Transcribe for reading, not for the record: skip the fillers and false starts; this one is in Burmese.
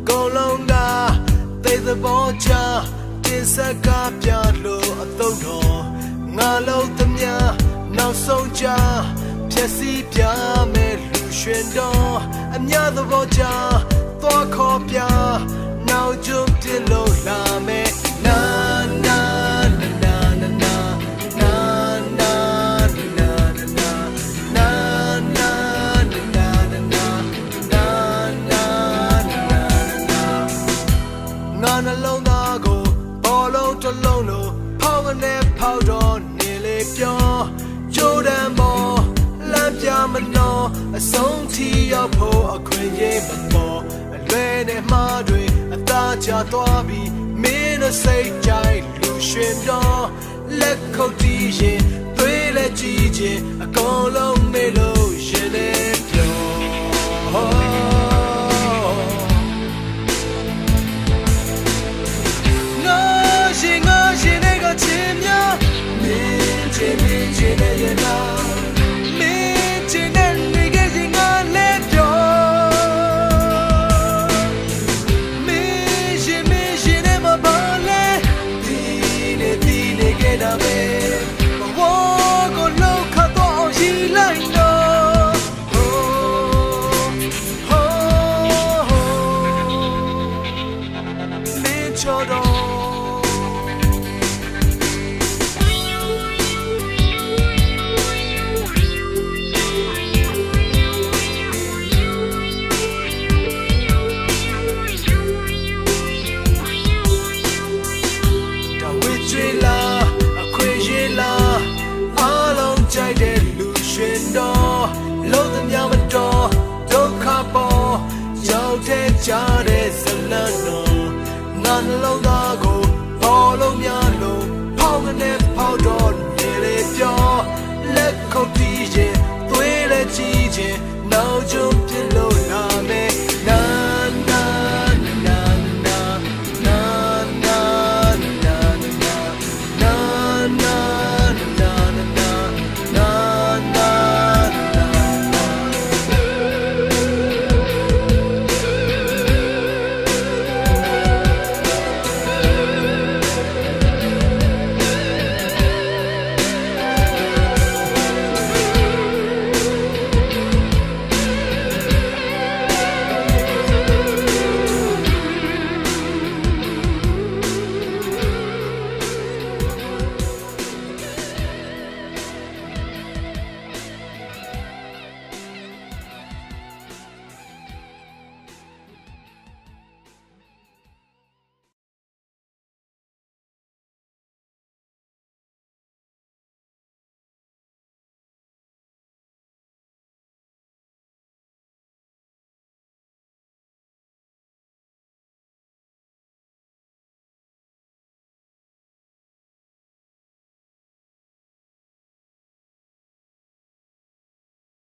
ကုန်လုံးကသိသဘောချတင်ဆက်ကပြလို့အသုံးတော်ငါလုံးသမျှနောက်ဆုံးချဖြစ်စီပြမယ်လူရွှင်တော်အများသဘောချသွားခေါ်ပြနောက်ကျပြလို့လာမယ်နာနာနာနာနာနာနာနာနာနာနာနာနာနာနာနာငါနှလုံးသားကိုဘောလုံးတစ်လုံးလိုဖောက်ကနေဖောက်တော့နေလေပြောကြိုးတမ်းပေါ်လမ်းပြမနောအဆုံးထိရောက်ဖို့အခွင့်အရေးမပေါ်အလွယ်နဲ့မှားတွေအသားချသွားပြီးမင်းတို့စိတ်ကြိုက်လူရွှင်တော့လက်ခုပ်တီးရင်သွေးလက်ကြည့်ခြင်းအကုန်လုံးမေးလို့ရင်လည်းပြောငါရှင်နဲ့ကချင်များမင်းချင်နဲ့ရနာမင်းချင်နဲ့နေခဲ့ရင်ငါလည်းပြောမင်းရှင်နဲ့မပါလဲဒီနေခဲ့တာပဲဘဝကိုလောက်ခတ်တော့အောင်ရှိလိုက်တော့မင်းချောတော့လုံးသမျှမတော်ဒုက္ခပေါ်ရောက်တဲ့ကြားတဲ့ဇလန်တော်ငါနှလုံးသားကိုဘောလုံးများလို့ဖောက်ကနေဖောက်တော့နေလေပြောလက်ခုပ်တီးခြင်းသွေးလက်ကြည့်ခြင်းနောက်ကျပြ